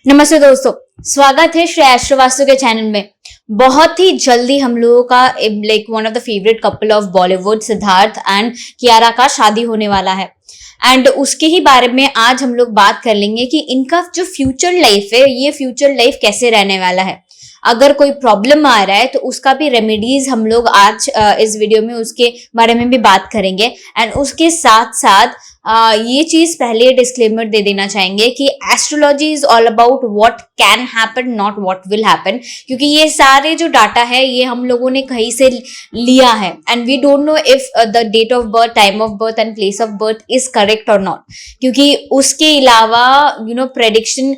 नमस्ते दोस्तों, स्वागत है श्रेया श्रीवास्तव के चैनल में। बहुत ही जल्दी हम लोगों का one of the favourite couple of Bollywood Siddharth and Kiara का शादी होने वाला है एंड उसके ही बारे में आज हम लोग बात कर लेंगे कि इनका जो फ्यूचर लाइफ है ये फ्यूचर लाइफ कैसे रहने वाला है। अगर कोई प्रॉब्लम आ रहा है तो उसका भी रेमेडीज हम लोग आज इस वीडियो में उसके बारे में भी बात करेंगे एंड उसके साथ साथ ये चीज पहले डिस्क्लेमर दे देना चाहेंगे कि astrology is all about what can happen not what will happen, क्योंकि ये सारे जो डाटा है ये हम लोगों ने कहीं से लिया है and we don't know if the date of birth, time of birth and place of birth is correct और नॉट, क्योंकि उसके अलावा प्रेडिक्शन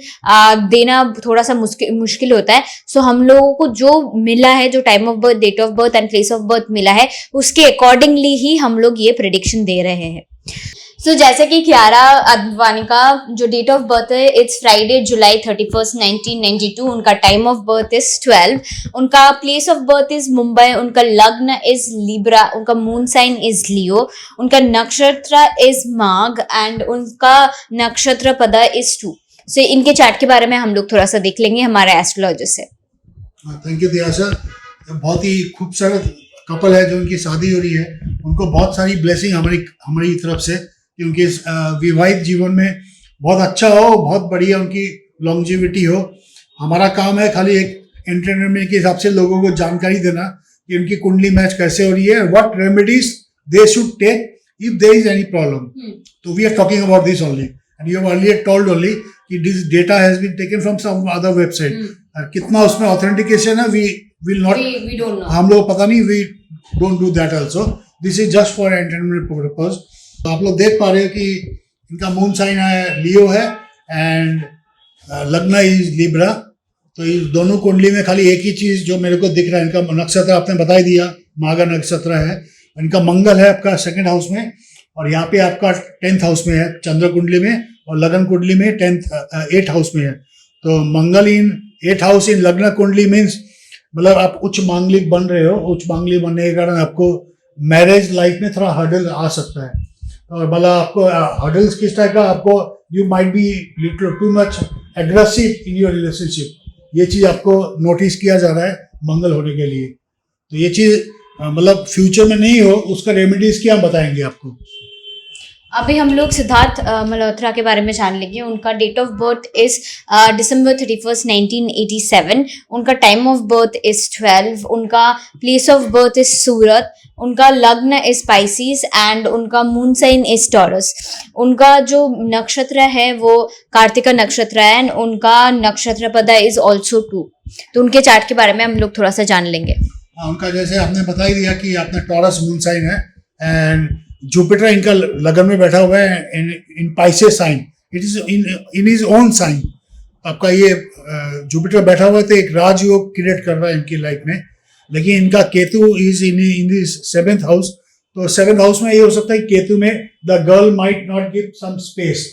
देना थोड़ा सा मुश्किल होता है। सो हम लोगों को जो मिला है, जो time of birth, date of birth and place of birth मिला है, उसके अकॉर्डिंगली ही हम लोग ये प्रेडिक्शन दे रहे हैं। सो जैसे कि कियारा आडवाणी का जो डेट ऑफ बर्थ है इट्स फ्राइडे जुलाई 31st 1992, उनका टाइम ऑफ बर्थ इज 12, उनका place of birth is Mumbai, उनका लग्न इज लिब्रा, उनका मून साइन इज लियो, उनका नक्षत्र इज माघ एंड उनका नक्षत्र पदा इज 2। सो इनके चार्ट के बारे में हम लोग थोड़ा सा देख लेंगे हमारे एस्ट्रोलॉजर से। Thank you Diyasha. बहुत ही खूबसूरत कपल है जो उनकी शादी हो रही है, उनको बहुत सारी ब्लेसिंग हमारी तरफ से कि उनके विवाहित जीवन में बहुत अच्छा हो, बहुत बढ़िया उनकी लॉन्जिविटी हो। हमारा काम है खाली एक एंटरटेनमेंट के हिसाब से लोगों को जानकारी देना कि उनकी कुंडली मैच कैसे हो रही है, what remedies they should take if there is any problem. तो we are talking about this only and you have earlier told only कि this data has been taken from some other website. कितना उसमें authentication है we will not, we don't know. हम लोग पता नहीं, we don't do that also. This is just for entertainment purpose. तो आप लोग देख पा रहे हो कि इनका मून साइन है लियो है एंड लग्न इज लिब्रा। तो इस दोनों कुंडली में खाली एक ही चीज जो मेरे को दिख रहा है, इनका नक्षत्र आपने बता ही दिया, माघ नक्षत्र है, इनका मंगल है आपका 2nd हाउस में और यहाँ पे आपका 10th हाउस में है चंद्र कुंडली में, और लग्न कुंडली में 8th हाउस में है। तो मंगल इन 8th हाउस इन लग्न कुंडली मीन्स मतलब आप उच्च मांगलिक बन रहे हो। उच्च मांगलिक बनने के कारण आपको मैरिज लाइफ में थोड़ा हर्डल आ सकता है। और मतलब आपको हर्डल्स किस टाइप का, आपको you might be little too much aggressive in your relationship, ये चीज़ आपको नोटिस किया जा रहा है मंगल होने के लिए। तो ये चीज़ मतलब फ्यूचर में नहीं हो, उसका रेमेडीज क्या बताएंगे आपको। अभी हम लोग सिद्धार्थ मल्होत्रा के बारे में जान लेंगे। उनका date of birth is December 31st 1987, उनका टाइम ऑफ बर्थ इज 12, उनका प्लेस ऑफ बर्थ इज सूरत, उनका लग्न इज स्पाइसीज एंड उनका मून साइन इज टॉरस, उनका जो नक्षत्र है वो कार्तिका नक्षत्र है एंड उनका नक्षत्र पदा इज ऑल्सो 2। तो उनके चार्ट के बारे में हम लोग थोड़ा सा जान लेंगे। उनका जैसे आपने बता ही दिया कि आपने टॉरस मून साइन है एंड जुपिटर इनका लगन में बैठा हुआ है in Pisces sign, it is in his own sign. आपका ये जुपिटर बैठा हुआ है तो एक राजयोग क्रिएट कर रहा है इनकी लाइफ में। लेकिन इनका Ketu is in this 7th house, तो 7th हाउस में ये हो सकता है केतु में the girl might not give some space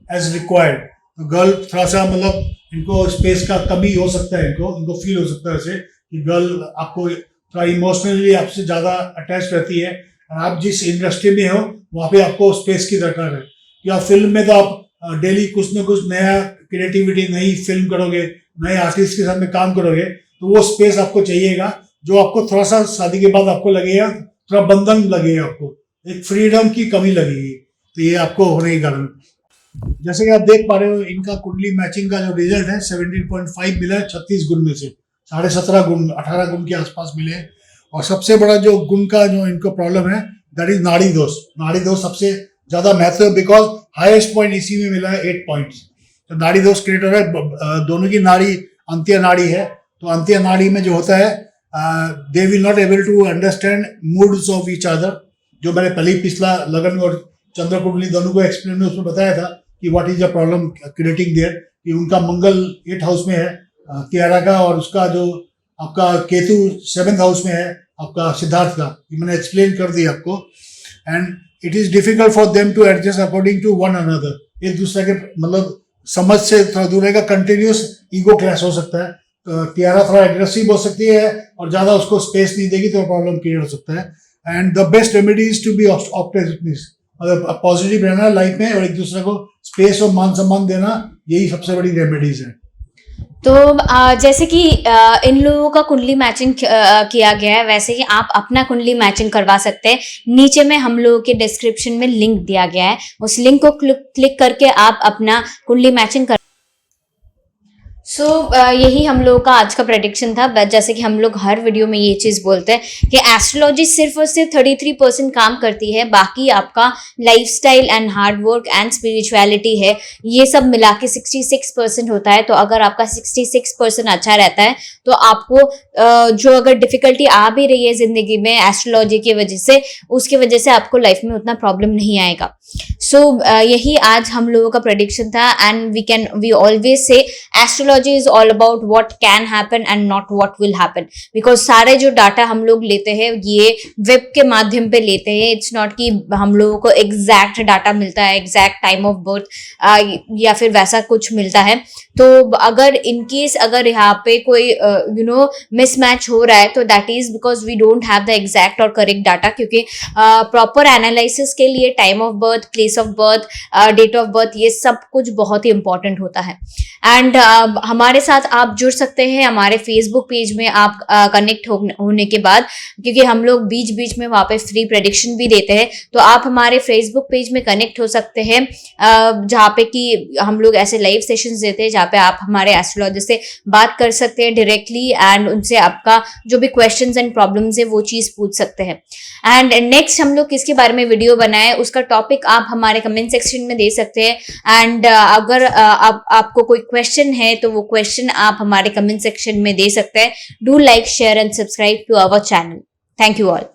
as required. तो गर्ल थोड़ा सा मतलब इनको स्पेस का कमी हो सकता है, इनको फील हो सकता है ऐसे कि गर्ल आपको थोड़ा इमोशनली आपसे ज़्यादा अटैच रहती है। आप जिस इंडस्ट्री में हो वहाँ पे आपको स्पेस की दरकार है। या फिल्म में तो आप डेली कुछ ना कुछ नया क्रिएटिविटी, नई फिल्म करोगे, नए आर्टिस्ट के साथ में काम करोगे, तो वो स्पेस आपको चाहिएगा जो आपको थोड़ा सा शादी के बाद आपको लगेगा, थोड़ा बंधन लगेगा, आपको एक फ्रीडम की कमी लगेगी। तो ये आपको होने के कारण, जैसे कि आप देख पा रहे हो, इनका कुंडली मैचिंग का जो रिजल्ट है 17.5 मिला है 36 गुण में से, 17.5 गुण, 18 गुण के आसपास मिले। और सबसे बड़ा जो गुण का जो इनको प्रॉब्लम है दैट इज नाड़ी दोष। नाड़ी दोष सबसे ज्यादा महत्व है बिकॉज हाईएस्ट पॉइंट इसी में मिला है 8 पॉइंट्स। तो नाड़ी दोष क्रिएट हो रहा है। दोनों की नाड़ी अंत्य नाड़ी है, तो अंत्य नाड़ी में जो होता है they will not able to understand moods of each other. जो मैंने पहले पिछला लगन और चंद्र कुंडली दोनों को एक्सप्लेन में उसमें बताया था कि what is the problem creating there, कि उनका मंगल 8th हाउस में है कियारा का, और उसका जो आपका केतु 7th हाउस में है आपका सिद्धार्थ का, ये मैंने एक्सप्लेन कर दिया आपको। And it is difficult for them to adjust according to one another. एक दूसरे के मतलब समझ से थोड़ा दूर रहेगा, कंटिन्यूस ईगो क्लैश हो सकता है। तो कियारा थोड़ा एग्रेसिव हो सकती है और ज़्यादा उसको स्पेस नहीं देगी तो प्रॉब्लम क्रिएट हो सकता है। And the best remedy is to be optimist, मतलब पॉजिटिव रहना लाइफ में और एक दूसरे को स्पेस और मान सम्मान देना, यही सबसे बड़ी रेमेडीज है। तो जैसे कि इन लोगों का कुंडली मैचिंग किया गया है, वैसे ही आप अपना कुंडली मैचिंग करवा सकते हैं। नीचे में हम लोगों के डिस्क्रिप्शन में लिंक दिया गया है, उस लिंक को क्लिक करके आप अपना कुंडली मैचिंग कर यही हम लोगों का आज का प्रेडिक्शन था। जैसे कि हम लोग हर वीडियो में ये चीज़ बोलते हैं कि एस्ट्रोलॉजी सिर्फ और सिर्फ 33% काम करती है, बाकी आपका lifestyle and hard work and spirituality है, ये सब मिला के 66% होता है। तो अगर आपका 66% अच्छा रहता है तो आपको जो अगर डिफिकल्टी आ भी रही है जिंदगी में एस्ट्रोलॉजी की वजह से, उसकी वजह से आपको लाइफ में उतना प्रॉब्लम नहीं आएगा। यही आज हम लोगों का प्रेडिक्शन था। And we always say astrology is all about what can happen and not what will happen, because सारे जो डाटा हम लोग लेते हैं ये वेब के माध्यम पे लेते हैं। इट्स नॉट कि हम लोगों को एग्जैक्ट डाटा मिलता है, एग्जैक्ट टाइम ऑफ बर्थ या फिर वैसा कुछ मिलता है। तो अगर इनकेस अगर यहाँ पे कोई मिसमैच हो रहा है तो that is because we don't have the exact और करेक्ट डाटा, क्योंकि प्रॉपर एनालिसिस के लिए time of birth, place of birth, date of birth, ये सब कुछ बहुत ही इंपॉर्टेंट होता है। एंड हमारे साथ आप जुड़ सकते हैं हमारे फेसबुक पेज में आप कनेक्ट होने के बाद, क्योंकि हम लोग बीच बीच में वहाँ पे फ्री प्रेडिक्शन भी देते हैं। तो आप हमारे फेसबुक पेज में कनेक्ट हो सकते हैं, जहाँ पे कि हम लोग ऐसे लाइव सेशंस देते हैं जहाँ पे आप हमारे एस्ट्रोलॉजर से बात कर सकते हैं डायरेक्टली एंड उनसे आपका जो भी क्वेश्चंस एंड प्रॉब्लम्स है वो चीज़ पूछ सकते हैं। एंड नेक्स्ट हम लोग किसके बारे में वीडियो बनाए उसका टॉपिक आप हमारे कमेंट सेक्शन में दे सकते हैं। एंड अगर आपको कोई क्वेश्चन है तो वो क्वेश्चन आप हमारे कमेंट सेक्शन में दे सकते हैं। Do like, share and subscribe to our channel. Thank you all.